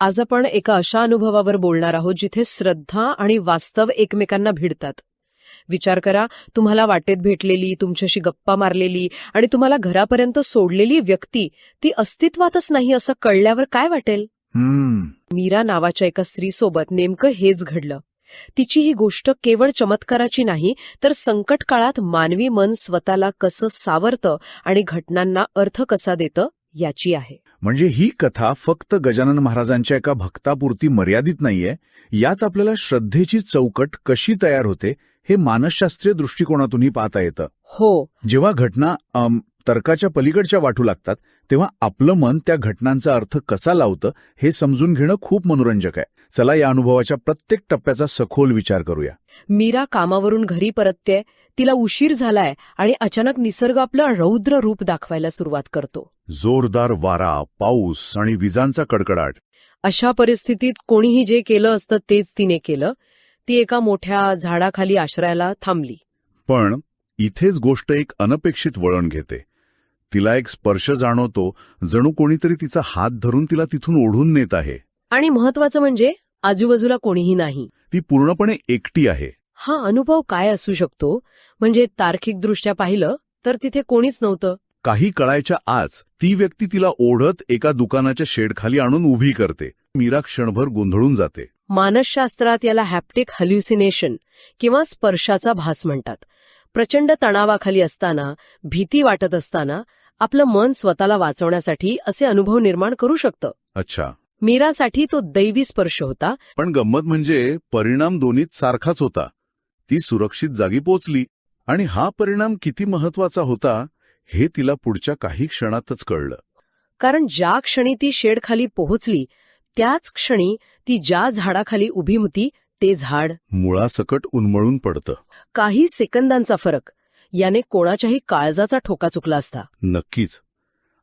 आज आपण एका अशा अनुभवावर बोलणार आहोत जिथे श्रद्धा आणि वास्तव एकमेकांना भिडतात. विचार करा, तुम्हाला वाटेत भेटलेली, तुमच्याशी गप्पा मारलेली आणि तुम्हाला घरापर्यंत सोडलेली व्यक्ती ती अस्तित्वातच नाही असं कळल्यावर काय वाटेल? मीरा नावाच्या एका स्त्रीसोबत नेमकं हेच घडलं. तिची ही गोष्ट केवळ चमत्काराची नाही, तर संकट काळात मानवी मन स्वतःला कसं सावरतं आणि घटनांना अर्थ कसा देतं याची आहे. म्हणजे ही कथा फक्त गजानन महाराजांच्या एका भक्तापुरती मर्यादित नाहीये. यात आपल्याला श्रद्धेची चौकट कशी तयार होते हे मानसशास्त्रीय दृष्टिकोनातूनही पाहता येतं. हो, जेव्हा घटना तर्काच्या पलीकडच्या वाटू लागतात तेव्हा आपलं मन त्या घटनांचा अर्थ कसा लावतं हे समजून घेणं खूप मनोरंजक आहे. चला या अनुभवाच्या प्रत्येक टप्प्याचा सखोल विचार करूया. मीरा कामावरून घरी परतते, तिला उशीर झालाय आणि अचानक निसर्ग आपलं रौद्र रूप दाखवायला सुरुवात करतो. जोरदार वारा, पाऊस आणि विजांचा कडकडाट. अशा परिस्थितीत कोणीही जे केलं असतं तेच तिने केलं. ती एका मोठ्या झाडाखाली आश्रयाला थांबली. पण इथेच गोष्ट एक अनपेक्षित वळण घेते. तिला एक स्पर्श जाणवतो, जणू कोणीतरी तिचा हात धरून तिला तिथून ओढून नेत आहे. आणि महत्वाचं म्हणजे आजूबाजूला कोणीही नाही. ती पूर्णपणे एकटी आहे. हा अनुभव काय असू शकतो? म्हणजे तार्किकदृष्ट्या पाहिलं तर तिथे कोणीच नव्हतं. काही कळायच्या आज ती व्यक्ती तिला ओढत एका दुकानाच्या शेडखाली आणून उभी करते. मीरा क्षणभर गोंधळून जाते. मानसशास्त्रात याला हॅप्टिक हल्युसिनेशन किंवा स्पर्शाचा भास म्हणतात. प्रचंड तणावाखाली असताना, भीती वाटत असताना आपलं मन स्वतःला वाचवण्यासाठी असे अनुभव निर्माण करू शकतं. अच्छा. मीरासाठी तो दैवी स्पर्श होता. पण गंमत म्हणजे परिणाम दोन्हीत सारखाच होता. ती सुरक्षित जागी पोचली आणि हा परिणाम किती महत्वाचा होता हे तिला पुढच्या काही क्षणातच कळलं. कारण ज्या क्षणी ती शेडखाली पोहोचली त्याच क्षणी ती ज्या झाडाखाली उभी होती ते झाड मुळासकट उन्मळून पडतं. काही सेकंदांचा फरक याने कोणाच्याही काळजाचा ठोका चुकला असता. नक्कीच.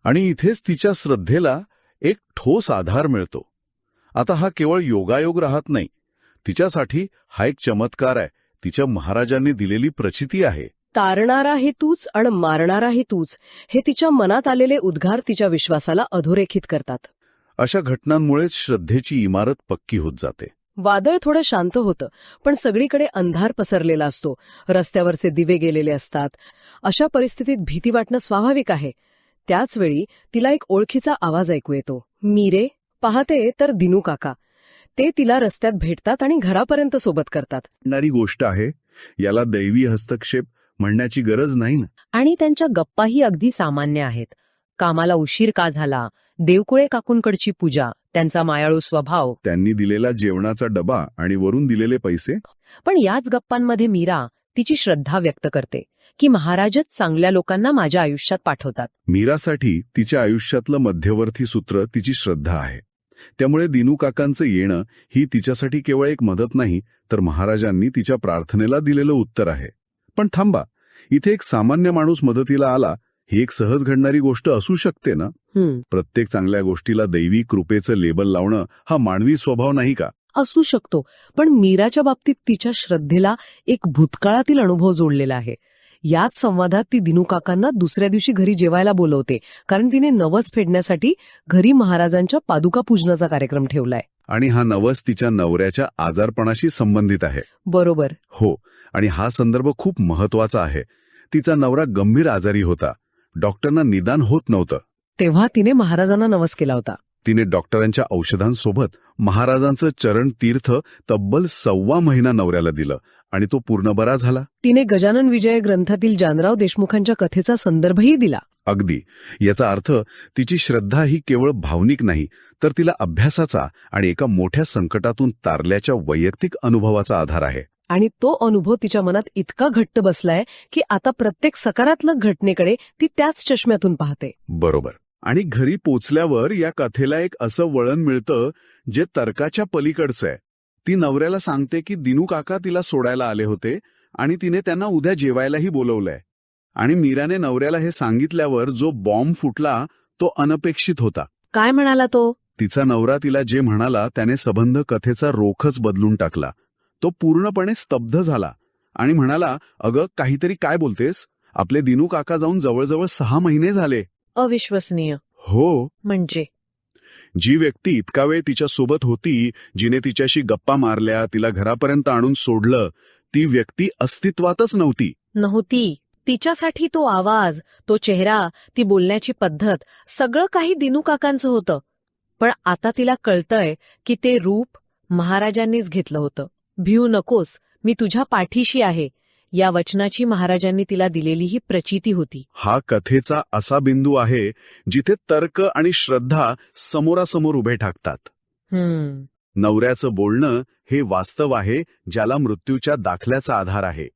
आणि इथेच तिच्या श्रद्धेला एक ठोस आधार मिळतो. आता हा केवळ योगायोग राहत नाही. तिच्यासाठी हा एक चमत्कार आहे. तिच्या महाराजांनी दिलेली प्रचिती आहे. तारणाराही तूच आणि मारणाराही तूच, हे तिच्या मनात आलेले उद्गार तिच्या विश्वासाला अधोरेखित करतात. अशा घटनांमुळेच श्रद्धेची इमारत पक्की होत जाते. वादळ थोडं शांत होतं, पण सगळीकडे अंधार पसरलेला असतो. रस्त्यावरचे दिवे गेलेले असतात. अशा परिस्थितीत भीती वाटणं स्वाभाविक आहे. त्याचवेळी तिला एक ओळखीचा आवाज ऐकू येतो. मीरे, पाहते तर दिनू काका. ते तिला रस्त्यात भेटतात आणि घरापर्यंत सोबत करतात. नारी गोष्ट आहे. याला दैवी हस्तक्षेप म्हणण्याची गरज नाही ना. आणि त्यांच्या गप्पाही अगदी सामान्य आहेत. कामाला उशीर का झाला, देवकुळे काकूंकडची पूजा, त्यांचा मायाळू स्वभाव, त्यांनी दिलेला जेवणाचा डबा आणि वरून दिलेले पैसे. पण याच गप्पांमध्ये मीरा तिची श्रद्धा व्यक्त करते की महाराजच चांगल्या लोकांना माझ्या आयुष्यात पाठवतात. मीरासाठी तिच्या आयुष्यातलं मध्यवर्ती सूत्र तिची श्रद्धा आहे. त्यामुळे दिनू काकांचं येणं ही तिच्यासाठी केवळ एक मदत नाही, तर महाराजांनी तिच्या प्रार्थनेला दिलेलं उत्तर आहे. पण थांबा, इथे एक सामान्य माणूस मदतीला आला ही एक सहज घडणारी गोष्ट असू शकते ना? प्रत्येक चांगल्या गोष्टीला दैवी कृपेचं लेबल लावणं हा मानवी स्वभाव नाही का? असू शकतो, पण मीराच्या बाबतीत तिच्या श्रद्धेला एक भूतकाळातील अनुभव जोडलेला आहे. याच संवादात ती दिनू काकांना दुसऱ्या दिवशी घरी जेवायला बोलवते, कारण तिने नवस फेडण्यासाठी घरी महाराजांच्या पादुका पूजनाचा कार्यक्रम ठेवलाय. आणि हा नवस तिच्या नवऱ्याच्या आजारपणाशी संबंधित आहे. बरोबर. हो. आणि हा संदर्भ खूप महत्वाचा आहे. तिचा नवरा गंभीर आजारी होता. डॉक्टरना निदान होत नव्हतं. तेव्हा तिने महाराजांना नवस केला होता. तिने डॉक्टरांच्या औषधांसोबत महाराजांचं चरण तीर्थ तब्बल 1.25 महिना नवऱ्याला दिलं आणि तो पूर्ण बरा झाला. तिने गजानन विजय ग्रंथातील जानराव देशमुखांच्या कथेचा संदर्भही दिला. अगदी. याचा अर्थ तिची श्रद्धा ही केवळ भावनिक नाही, तर तिला अभ्यासाचा आणि एका मोठ्या संकटातून तारल्याच्या वैयक्तिक अनुभवाचा आधार आहे. आणि तो अनुभव तिच्या मनात इतका घट्ट बसलाय की आता प्रत्येक सकारात्मक घटनेकडे ती त्याच चष्म्यातून पाहते. बरोबर. आणि घरी पोचल्यावर या कथेला एक असं वळण मिळतं जे तर्काच्या पलीकडचं आहे. ती नवऱ्याला सांगते की दिनू काका तिला सोडायला आले होते आणि तिने त्यांना उद्या जेवायलाही बोलवलंय. आणि मीराने नवऱ्याला हे सांगितल्यावर जो बॉम्ब फुटला तो अनपेक्षित होता. काय म्हणाला तो? तिचा नवरा तिला जे म्हणाला त्याने संबंध कथेचा रोखच बदलून टाकला. तो पूर्णपणे स्तब्ध झाला आणि म्हणाला, अगं काहीतरी काय बोलतेस? आपले दिनू काका जाऊन जवळजवळ 6 महिने झाले. अविश्वसनीय. हो. म्हणजे जी व्यक्ती इतका वेळ तिच्यासोबत होती, जिने तिच्याशी गप्पा मारल्या, तिला घरापर्यंत आणून सोडलं, ती व्यक्ती अस्तित्वातच नव्हती. तिच्यासाठी तो आवाज, तो चेहरा, ती बोलण्याची पद्धत सगळं काही दिनू काकांचं होतं. पण आता तिला कळतंय की ते रूप महाराजांनीच घेतलं होतं. भिऊ नकोस, मी तुझ्या पाठीशी आहे, या वचनाची महाराजांनी तिला दिलेली ही प्रचिती होती. हा कथेचा असा बिंदू आहे जिथे तर्क आणि श्रद्धा समोरासमोर उभे ठाकतात. नवऱ्याचं बोलणं हे वास्तव आहे, ज्याला मृत्यूच्या दाखल्याचा आधार आहे.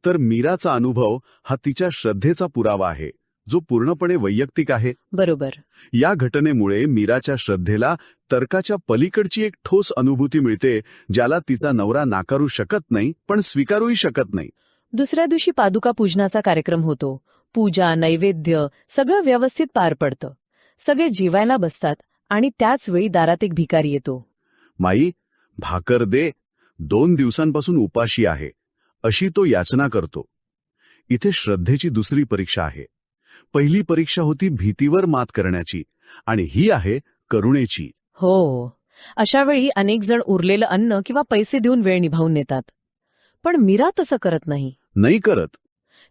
तर मीराचा अनुभव हा तिच्या श्रद्धेचा पुरावा आहे, जो पूर्णपणे वैयक्तिक आहे. बरोबर. या घटनेमुळे मीराच्या श्रद्धेला तर्काच्या पलीकडची एक ठोस अनुभूती मिळते, ज्याला तिचा नवरा नाकारू शकत नाही, पण स्वीकारूही शकत नाही. दुसऱ्या दिवशी पादुका पूजनाचा कार्यक्रम होतो. पूजा, नैवेद्य सगळं व्यवस्थित पार पडतं. सगळे जेवायला बसतात आणि त्याच वेळी दारात एक भिकारी येतो. माई, भाकर दे, 2 दिवसांपासून उपाशी आहे, अशी तो याचना करतो. इथे श्रद्धेची दुसरी परीक्षा आहे. पहिली परीक्षा होती भीतीवर मात करण्याची, आणि ही आहे करुणेची. हो, अशा वेळी अनेक जण उरलेलं अन्न किंवा पैसे देऊन वेळ निभावून नेतात. पण मीरा तसं करत नाही करत.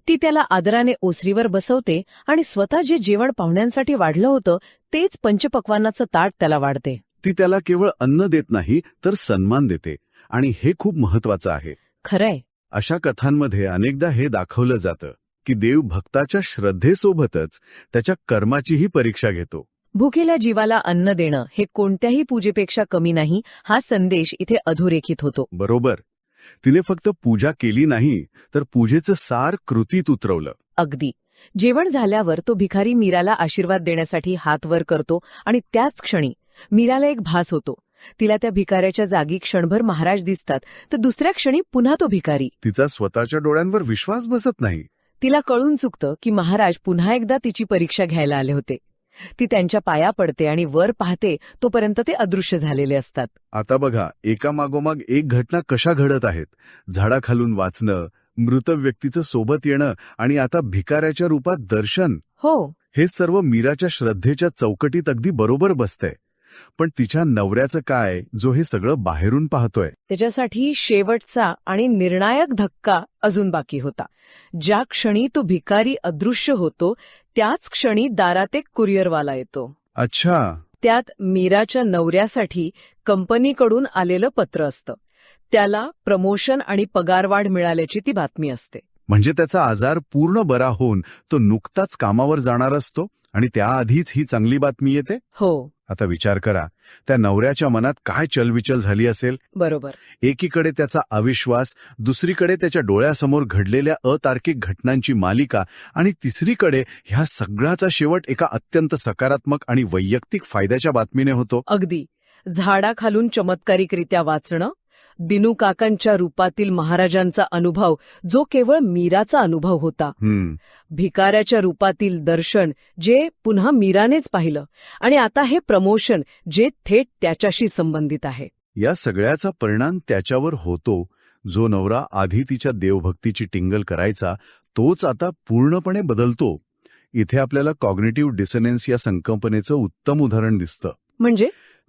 ती त्याला आदराने ओसरीवर बसवते आणि स्वतः जे जेवण पाहुण्यांसाठी वाढलं होतं तेच पंचपक्वान्नाचं ताट त्याला वाढते. ती त्याला केवळ अन्न देत नाही, तर सन्मान देते, आणि हे खूप महत्वाचं आहे. खरंय. अशा कथांमध्ये अनेकदा हे दाखवलं जातं की देव भक्ताच्या श्रद्धेसोबतच त्याच्या कर्माचीही परीक्षा घेतो. भुकेल्या जीवाला अन्न देणं हे कोणत्याही पूजेपेक्षा कमी नाही, हा संदेश इथे अधोरेखित होतो. बरोबर. तिने फक्त पूजा केली नाही, तर पूजेचं सार कृतीत उतरवलं. अगदी. जेवण झाल्यावर तो भिकारी मीराला आशीर्वाद देण्यासाठी हात वर करतो आणि त्याच क्षणी मीराला एक भास होतो. तिला त्या भिकाऱ्याच्या जागी क्षणभर महाराज दिसतात, तर दुसऱ्या क्षणी पुन्हा तो भिकारी. तिचा स्वतःच्या डोळ्यांवर विश्वास बसत नाही. तिला कळून चुकतं की महाराज पुन्हा एकदा तिची परीक्षा घ्यायला आले होते. ती त्यांच्या पाया पडते आणि वर पाहते, तोपर्यंत ते अदृश्य झालेले असतात. आता बघा, एका मागोमाग एक घटना कशा घडत आहेत. झाडाखालून वाचणं, मृत व्यक्तीचं सोबत येणं, आणि आता भिकाऱ्याच्या रूपात दर्शन. हो, हे सर्व मीराच्या श्रद्धेच्या चौकटीत अगदी बरोबर बसतंय. पण तिच्या नवऱ्याचं काय, जो हे सगळं बाहेरून पाहतोय? त्याच्यासाठी शेवटचा आणि निर्णायक धक्का अजून बाकी होता. ज्या क्षणी तो भिकारी अदृश्य होतो, त्याच क्षणी दारात एक कुरिअरवाला येतो. अच्छा. त्यात मीराच्या नवऱ्यासाठी कंपनीकडून आलेलं पत्र असतं. त्याला प्रमोशन आणि पगारवाढ मिळाल्याची ती बातमी असते. म्हणजे त्याचा आजार पूर्ण बरा होऊन तो नुकताच कामावर जाणार असतो, आणि त्याआधीच ही चांगली बातमी येते. हो. आता विचार करा, त्या नवऱ्याच्या मनात काय चलबिचल झाली असेल. बरोबर. एकीकडे त्याचा अविश्वास, दुसरीकडे त्याच्या डोळ्यासमोर घडलेल्या अतार्किक घटनांची मालिका, आणि तिसरीकडे ह्या सगळ्याचा शेवट एका अत्यंत सकारात्मक आणि वैयक्तिक फायद्याच्या बातमीने होतो. अगदी. झाडाखालून चमत्कारिकरित्या वाचणं, दिनू काकांच्या रूपातील महाराजांचा अनुभव, जो केवळ मीराचा अनुभव होता, भिकाऱ्याच्या रूपातील दर्शन, जे पुन्हा मीरानेच पाहिलं, आणि आता हे प्रमोशन, जे थेट त्याच्याशी संबंधित आहे. या सगळ्याचा परिणाम त्याच्यावर होतो. जो नवरा आधी तिच्या देवभक्तीची टिंगल करायचा, तोच आता पूर्णपणे बदलतो. इथे आपल्याला कॉग्निटिव्ह डिसोनन्स या संकल्पनेचं उत्तम उदाहरण दिसतं. म्हणजे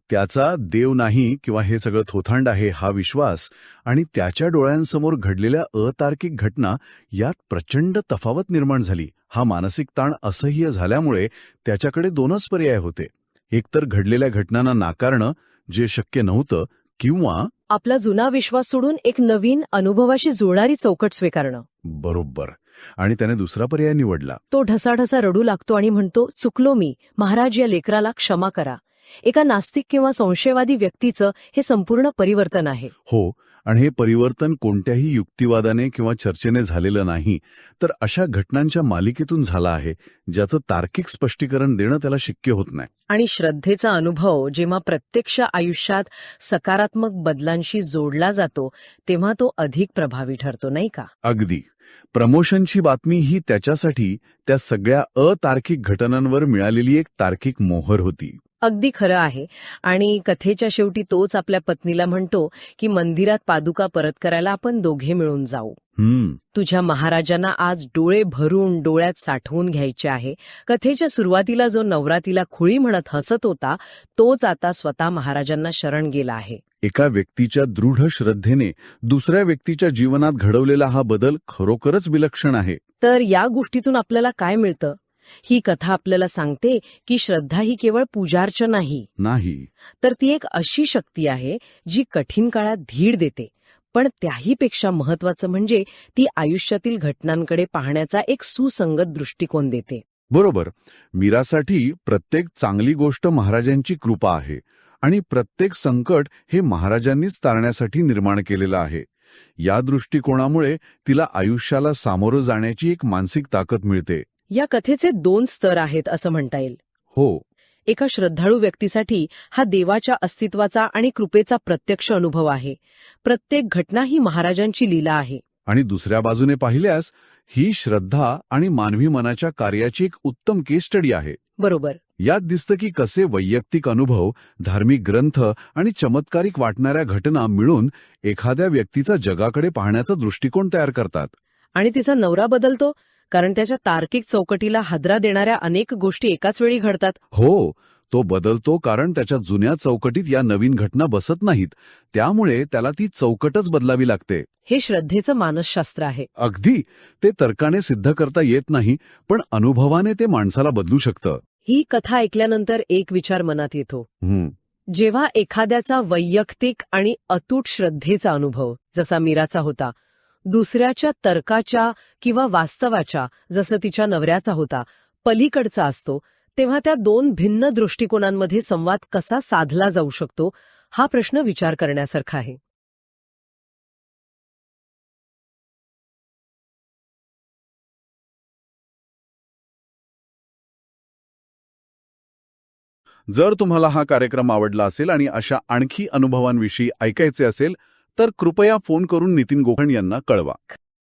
त्याचा देव नाही किंवा हे सगळं थोथांड आहे हा विश्वास, आणि त्याच्या डोळ्यांसमोर घडलेल्या अतार्किक घटना, यात प्रचंड तफावत निर्माण झाली. हा मानसिक ताण असह्य झाल्यामुळे त्याच्याकडे 2च पर्याय होते. एकतर घडलेल्या घटनांना नाकारणं, जे शक्य नव्हतं, किंवा आपला जुना विश्वास सोडून एक नवीन अनुभवाशी जुळणारी चौकट स्वीकारणं. बरोबर. आणि त्याने दुसरा पर्याय निवडला. तो ढसाढसा रडू लागतो आणि म्हणतो, चुकलो मी, महाराज या लेकराला क्षमा करा. एका नास्तिक किंवा संशयवादी व्यक्तीचं हे संपूर्ण परिवर्तन आहे. हो, आणि हे परिवर्तन कोणत्याही युक्तिवादाने किंवा चर्चेने झालेलं नाही, तर अशा घटनांच्या मालिकेतून झालं आहे, ज्याचं तार्किक स्पष्टीकरण देणं त्याला शक्य होत नाही. आणि श्रद्धेचा अनुभव जेव्हा प्रत्यक्ष आयुष्यात सकारात्मक बदलांशी जोडला जातो, तेव्हा तो अधिक प्रभावी ठरतो, नाही का? अगदी. प्रमोशनची बातमी ही त्याच्यासाठी त्या सगळ्या अतार्किक घटनांवर मिळालेली एक तार्किक मोहर होती. अगदी खरं आहे. आणि कथेच्या शेवटी तोच आपल्या पत्नीला म्हणतो की मंदिरात पादुका परत करायला आपण दोघे मिळून जाऊ. तुझ्या महाराजांना आज डोळे भरून डोळ्यात साठवून घ्यायचे आहे. कथेच्या सुरुवातीला जो नवरा तिला खुळी म्हणत हसत होता तोच आता स्वतः महाराजांना शरण गेला आहे. एका व्यक्तीच्या दृढ श्रद्धेने दुसऱ्या व्यक्तीच्या जीवनात घडवलेला हा बदल खरोखरच विलक्षण आहे. तर या गोष्टीतून आपल्याला काय मिळतं? ही कथा आपल्याला सांगते की श्रद्धा ही केवळ पूजार्चना नाही, तर ती एक अशी शक्ती आहे जी कठीण काळात धीर देते. पण त्याहीपेक्षा महत्वाचं म्हणजे ती आयुष्यातील घटनांकडे पाहण्याचा एक सुसंगत दृष्टिकोन देते. बरोबर. मीरासाठी प्रत्येक चांगली गोष्ट महाराजांची कृपा आहे आणि प्रत्येक संकट हे महाराजांनीच तारण्यासाठी निर्माण केलेलं आहे. या दृष्टिकोनामुळे तिला आयुष्याला सामोरं जाण्याची एक मानसिक ताकद मिळते. या कथेचे 2 स्तर आहेत असं म्हणता येईल. हो. एका श्रद्धाळू व्यक्तीसाठी हा देवाच्या अस्तित्वाचा आणि कृपेचा प्रत्यक्ष अनुभव आहे. प्रत्येक घटना ही महाराजांची लीला आहे. आणि दुसऱ्या बाजूने पाहिल्यास ही श्रद्धा आणि मानवी मनाच्या कार्याची एक उत्तम केस स्टडी आहे. बरोबर. यात दिसतं की कसे वैयक्तिक अनुभव, धार्मिक ग्रंथ आणि चमत्कारिक वाटणाऱ्या घटना मिळून एखाद्या व्यक्तीचा जगाकडे पाहण्याचा दृष्टिकोन तयार करतात. आणि तिचा नवरा बदलतो कारण त्याच्या तार्किक चौकटीला हादरा देणाऱ्या अनेक गोष्टी एकाच वेळी घडतात. हो, तो बदलतो कारण त्याच्या जुन्या चौकटीत या नवीन घटना बसत नाहीत. त्यामुळे त्याला ती चौकटच बदलावी लागते. हे श्रद्धेचं मानसशास्त्र आहे. अगदी. ते तर्काने सिद्ध करता येत नाही, पण अनुभवाने ते माणसाला बदलू शकतं. ही कथा ऐकल्यानंतर एक विचार मनात येतो. जेव्हा एखाद्याचा वैयक्तिक आणि अतूट श्रद्धेचा अनुभव जसा मीराचा होता दुसऱ्याच्या तर्काच्या किंवा वास्तवाच्या जसं तिच्या नवऱ्याचा होता पलीकडचा असतो, तेव्हा त्या 2 भिन्न दृष्टिकोनांमध्ये संवाद कसा साधला जाऊ शकतो हा प्रश्न विचार करण्यासारखा आहे. जर तुम्हाला हा कार्यक्रम आवडला असेल आणि अशा आणखी अनुभवांविषयी ऐकायचे असेल तर कृपया फोन करून नितीन गोखण यांना कळवा.